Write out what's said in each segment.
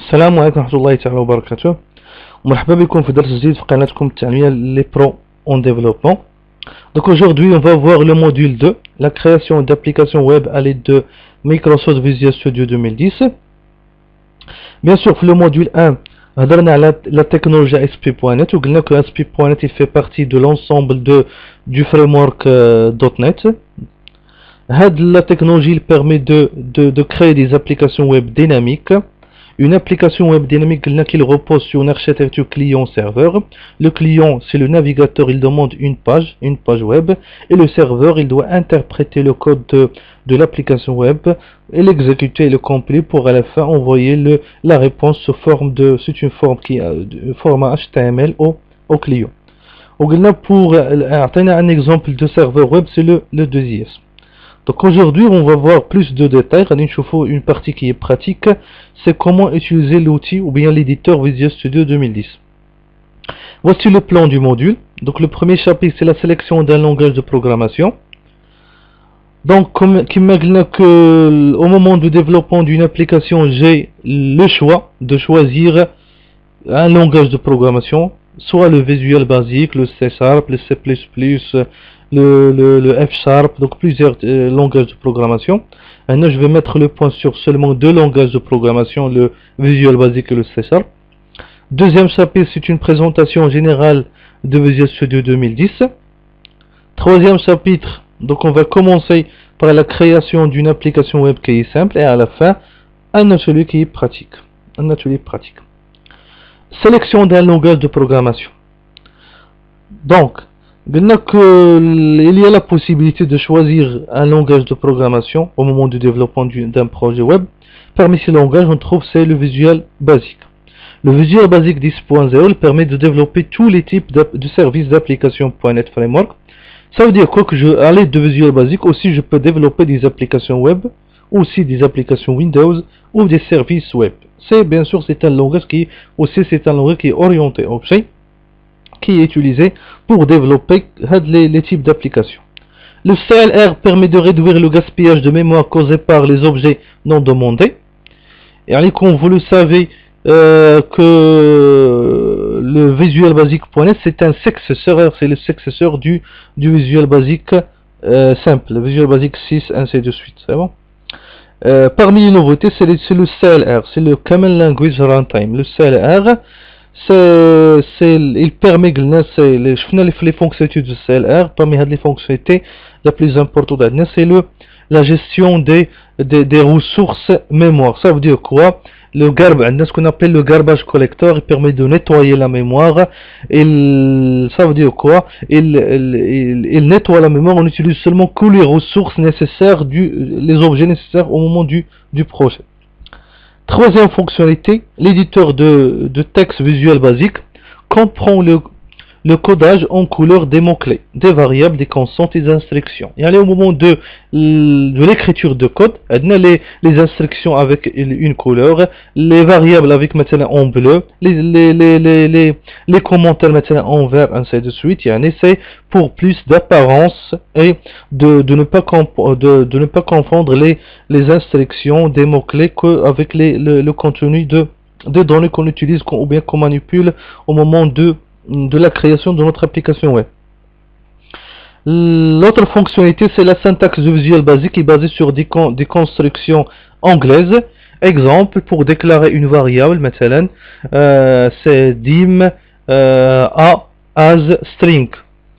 السلام عليكم ورحمة الله تعالى وبركاته. ومرحبا بكم في درس جديد في قناتكم التعليمية Les Pros en Développement. Donc aujourd'hui on va voir le module 2, la création d'applications web à l'aide de Microsoft Visual Studio 2010. Bien sûr le module 1 هضرنا على la technologie ASP.NET وقلنا que ASP.NET il fait partie de l'ensemble du framework .NET. La technologie permet de créer des applications web dynamiques. Une application web dynamique qui repose sur une architecture client-serveur. Le client, c'est le navigateur, il demande une page web, et le serveur, il doit interpréter le code de l'application web et l'exécuter et le compiler pour à la fin envoyer la réponse sous forme c'est une forme qui a format HTML au client. Pour un exemple de serveur web, c'est le 2JS. Donc aujourd'hui on va voir plus de détails. Une partie qui est pratique, c'est comment utiliser l'outil ou bien l'éditeur Visual Studio 2010. Voici le plan du module. Donc le premier chapitre c'est la sélection d'un langage de programmation. Donc comme que au moment du développement d'une application, j'ai le choix de choisir un langage de programmation, soit le Visual Basic, le C#, le C++, le F#, donc plusieurs langages de programmation. Maintenant je vais mettre le point sur seulement deux langages de programmation, le Visual Basic et le C#. Deuxième chapitre, c'est une présentation générale de Visual Studio 2010. Troisième chapitre, donc on va commencer par la création d'une application web qui est simple, et à la fin un atelier qui est pratique. Sélection d'un langage de programmation. Donc il y a la possibilité de choisir un langage de programmation au moment du développement d'un projet web. Parmi ces langages, on trouve c'est le Visual Basic. Le Visual Basic 10.0 permet de développer tous les types de services d'application .NET Framework. Ça veut dire quoi que à l'aide de Visual Basic aussi je peux développer des applications web, aussi des applications Windows ou des services web. Bien sûr c'est un langage qui est orienté objet, qui est utilisé pour développer les types d'applications. Le CLR permet de réduire le gaspillage de mémoire causé par les objets non demandés. Et comme vous le savez que le Visual Basic.net c'est un successeur, c'est le successeur du Visual Basic simple, le Visual Basic 6, ainsi de suite. C'est bon. Parmi les nouveautés, c'est le CLR, c'est le Common Language Runtime. Le CLR, il permet les fonctionnalités du CLR. Parmi les fonctionnalités, la plus importante c'est la gestion des ressources mémoire. Ça veut dire quoi? Ce qu'on appelle le garbage collector, il permet de nettoyer la mémoire. Ça veut dire quoi? Il nettoie la mémoire, on utilise seulement que les ressources nécessaires, les objets nécessaires au moment du projet. Troisième fonctionnalité, l'éditeur de texte Visual Basic comprend le codage en couleur des mots-clés, des variables, des constantes et des instructions. Et au moment de l'écriture de code, on a les instructions avec une couleur, les variables avec maintenant en bleu, les commentaires maintenant en vert, ainsi de suite. Il y a un essai pour plus d'apparence et de ne pas confondre les instructions des mots-clés avec le contenu des données qu'on utilise ou bien qu'on manipule au moment de la création de notre application web. L'autre fonctionnalité c'est la syntaxe de Visual Basic qui est basée sur des constructions anglaises. Exemple, pour déclarer une variable, مثلا, c'est dim as string.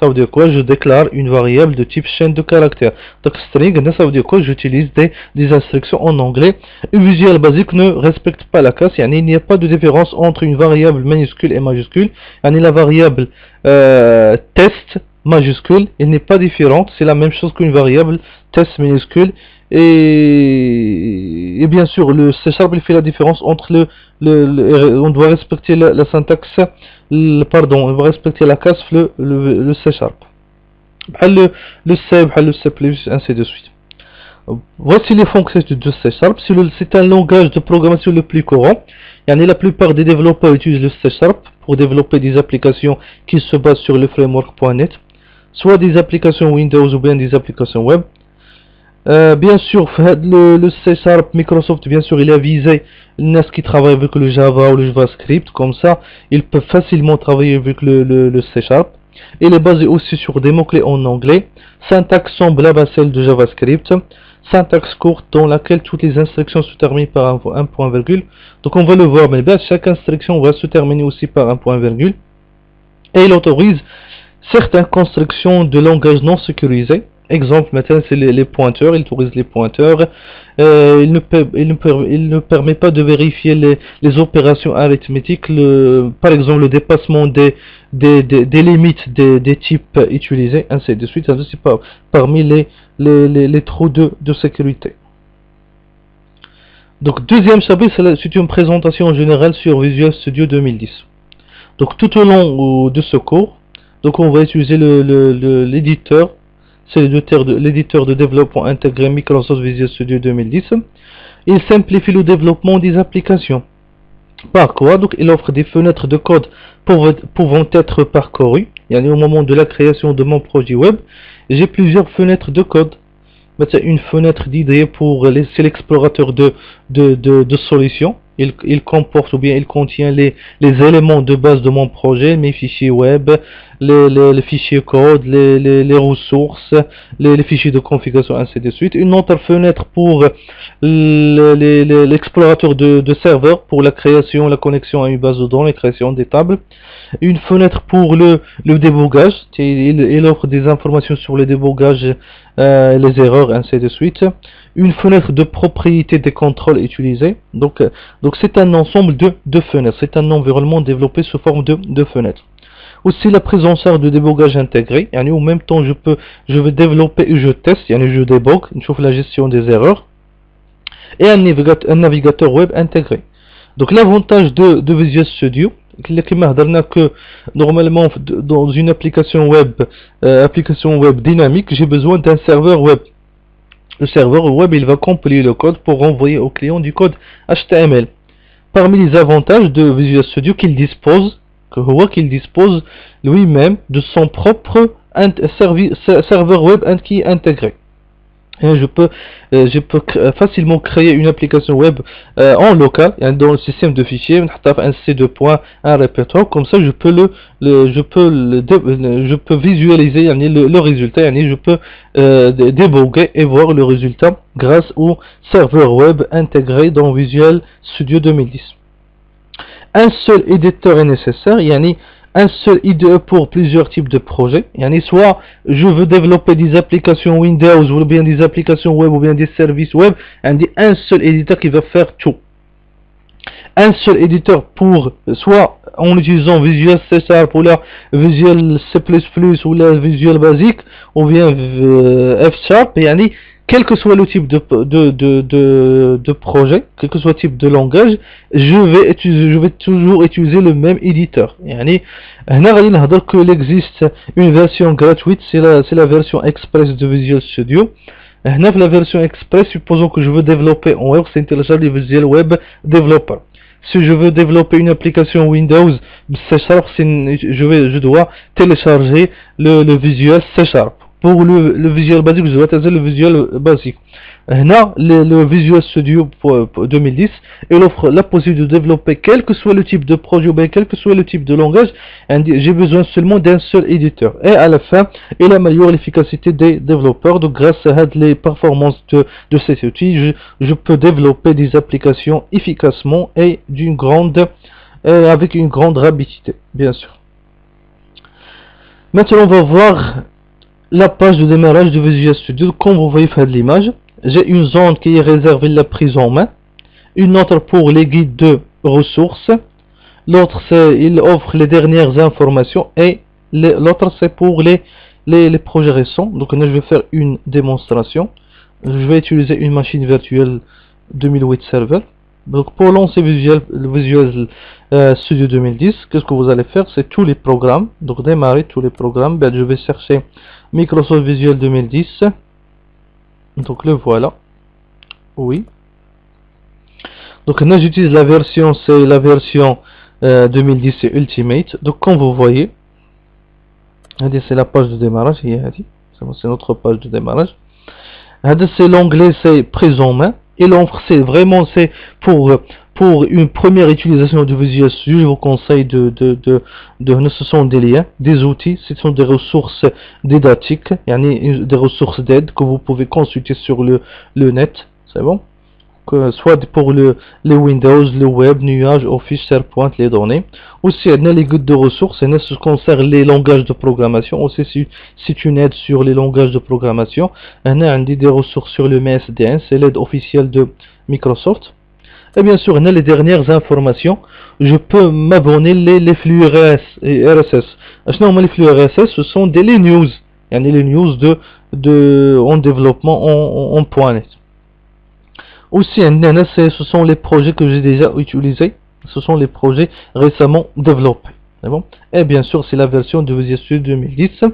Ça veut dire quoi? Je déclare une variable de type chaîne de caractères. Donc string, ça veut dire quoi? J'utilise des instructions en anglais. Visual Basic ne respecte pas la classe. Il n'y a pas de différence entre une variable minuscule et majuscule. La variable test majuscule, elle n'est pas différente. C'est la même chose qu'une variable test minuscule. Et bien sûr, le C# il fait la différence entre on doit respecter la syntaxe, on va respecter la classe le C#. Le C, le C++, ainsi de suite. Voici les fonctions de C#. C'est un langage de programmation le plus courant. La plupart des développeurs utilisent le C# pour développer des applications qui se basent sur le framework .NET, soit des applications Windows ou bien des applications web. Bien sûr, le C Sharp Microsoft, bien sûr, il a visé les gens qui travaillent avec le Java ou le JavaScript, comme ça, ils peuvent facilement travailler avec le C Sharp. Il est basé aussi sur des mots-clés en anglais, syntaxe semblable à celle de JavaScript, syntaxe courte dans laquelle toutes les instructions se terminent par un point virgule. Donc on va le voir, mais bien, chaque instruction va se terminer aussi par un point virgule. Et il autorise certaines constructions de langage non sécurisé. Exemple, maintenant, c'est les pointeurs, il autorise les pointeurs. Il ne permet pas de vérifier les opérations arithmétiques, par exemple le dépassement des limites des types utilisés, ainsi de suite. C'est parmi les trous de sécurité. Donc, deuxième chapitre, c'est une présentation générale sur Visual Studio 2010. Donc, tout au long de ce cours, donc on va utiliser l'éditeur. C'est l'éditeur de développement intégré Microsoft Visual Studio 2010. Il simplifie le développement des applications. Par quoi? Donc, il offre des fenêtres de code pouvant être parcourues. Au moment de la création de mon projet web, j'ai plusieurs fenêtres de code. Une fenêtre d'idées pour c'est l'explorateur de solutions. Il comporte ou bien il contient les éléments de base de mon projet, mes fichiers web, les fichiers code, les ressources, les fichiers de configuration, ainsi de suite. Une autre fenêtre pour l'explorateur de serveur pour la création, la connexion à une base de données, création des tables. Une fenêtre pour le débogage, il offre des informations sur le débogage, les erreurs, ainsi de suite. Une fenêtre de propriété des contrôles utilisés. Donc c'est un ensemble de fenêtres, c'est un environnement développé sous forme de fenêtres. Aussi la prise en charge de débogage intégré, en même temps je vais développer et je teste, je débogue, je fais la gestion des erreurs. Et un navigateur web intégré. Donc l'avantage de Visual Studio, que normalement dans une application web dynamique, j'ai besoin d'un serveur web. Le serveur web, il va compiler le code pour renvoyer au client du code HTML. Parmi les avantages de Visual Studio qu'il dispose lui-même de son propre serveur web qui est intégré. Et je peux facilement créer une application web en local, dans le système de fichiers, un C2 point, un répertoire, comme ça je peux visualiser le résultat, je peux déboguer et voir le résultat grâce au serveur web intégré dans Visual Studio 2010. Un seul éditeur est nécessaire, un seul IDE pour plusieurs types de projets. Soit je veux développer des applications Windows ou bien des applications web ou bien des services web, un seul éditeur qui va faire tout. Un seul éditeur pour, soit en utilisant Visual C Sharp ou la Visual C++ ou la Visual Basic ou bien F Sharp, quel que soit le type de projet, quel que soit le type de langage, je vais toujours utiliser le même éditeur. Il existe une version gratuite, c'est la version Express de Visual Studio. La version Express, supposons que je veux développer en web, c'est télécharger Visual Web Developer. Si je veux développer une application Windows C Sharp, je dois télécharger le Visual C Sharp. Pour le Visual Basic, je dois utiliser le Visual Basic. Le Visual Studio 2010, il offre la possibilité de développer quel que soit le type de projet ou bien quel que soit le type de langage. J'ai besoin seulement d'un seul éditeur. Et à la fin, il améliore l'efficacité des développeurs. Donc grâce à les performances de cet outil, je peux développer des applications efficacement et avec une grande rapidité, bien sûr. Maintenant, on va voir la page de démarrage de Visual Studio. Comme vous voyez faire de l'image, j'ai une zone qui est réservée à la prise en main, une autre pour les guides de ressources, l'autre il offre les dernières informations et l'autre c'est pour les projets récents. Donc là je vais faire une démonstration. Je vais utiliser une machine virtuelle 2008 Server. Donc pour lancer Visual Studio 2010, qu'est-ce que vous allez faire? C'est tous les programmes. Donc démarrer tous les programmes. Je vais chercher Microsoft Visual 2010. Donc le voilà. Oui. Donc là j'utilise la version, c'est la version 2010 et Ultimate. Donc comme vous voyez, c'est la page de démarrage. C'est notre page de démarrage. C'est l'onglet, c'est prise en main. Et l'offre, c'est vraiment, c'est pour une première utilisation de Visual Studio. Je vous conseille ce sont des liens, des outils, ce sont des ressources didactiques, des ressources d'aide que vous pouvez consulter sur le net. C'est bon? Soit pour les Windows, le web, nuage, Office, SharePoint, les données. Aussi, il y a les guides de ressources, et ce qui concerne les langages de programmation. Aussi, c'est une aide sur les langages de programmation. Il y a des ressources sur le MSDN, c'est l'aide officielle de Microsoft. Et bien sûr, il y a les dernières informations. Je peux m'abonner les flux RSS. Les flux RSS, ce sont les news. Il y a les news en développement en .NET. Aussi, ce sont les projets que j'ai déjà utilisés. Ce sont les projets récemment développés. Bon? Et bien sûr, c'est la version de Visual Studio 2010.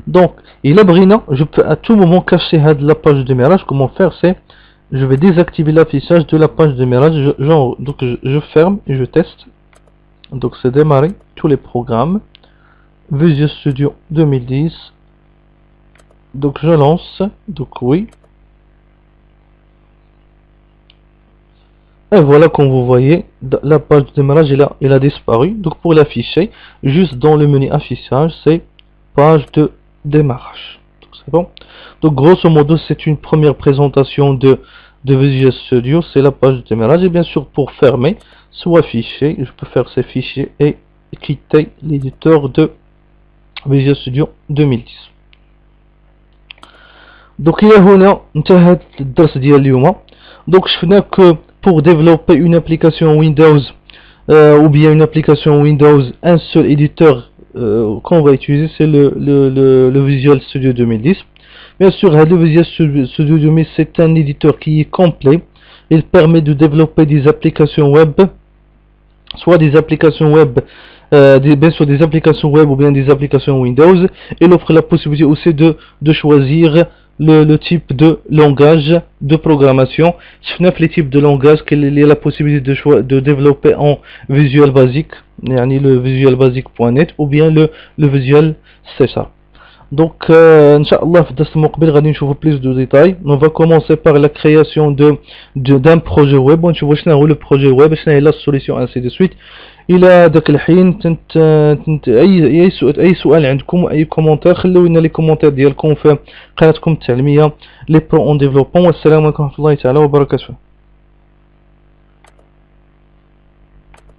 Donc, il a Brina, je peux à tout moment cacher la page de démarrage. Comment faire? C'est, je vais désactiver l'affichage de la page de démarrage. Donc, je ferme et je teste. Donc, c'est démarrer tous les programmes. Visual Studio 2010. Donc, je lance. Donc, oui. Et voilà, comme vous voyez, la page de démarrage elle a disparu. Donc pour l'afficher, juste dans le menu affichage, c'est page de démarrage. C'est bon. Donc grosso modo, c'est une première présentation de Visual Studio. C'est la page de démarrage. Et bien sûr, pour fermer, soit afficher, je peux faire ces fichiers et quitter l'éditeur de Visual Studio 2010. Donc il y a هنا انتهت الدرس ديال اليوم. Donc je فنا que pour développer une application Windows ou bien une application Windows, un seul éditeur qu'on va utiliser, c'est le Visual Studio 2010. Bien sûr, le Visual Studio 2010, c'est un éditeur qui est complet. Il permet de développer des applications web, soit des applications web, bien sûr des applications web ou bien des applications Windows. Il offre la possibilité aussi de choisir le type de langage de programmation. Les types de langage qu'il y a la possibilité de développer en Visual Basic, le Visual Basic.net ou bien le Visual C#. Donc, Inch'Allah, dans plus de détails. On va commencer par la création d'un projet web. On va voir le projet web, la solution, ainsi de suite. الى ذاك الحين اي سؤال عندكم اي كومونتير خلوا لنا لي كومونتير ديالكم في قناتكم التعليميه لي برو اون ديفلوبمون. والسلام عليكم ورحمه الله تعالى وبركاته.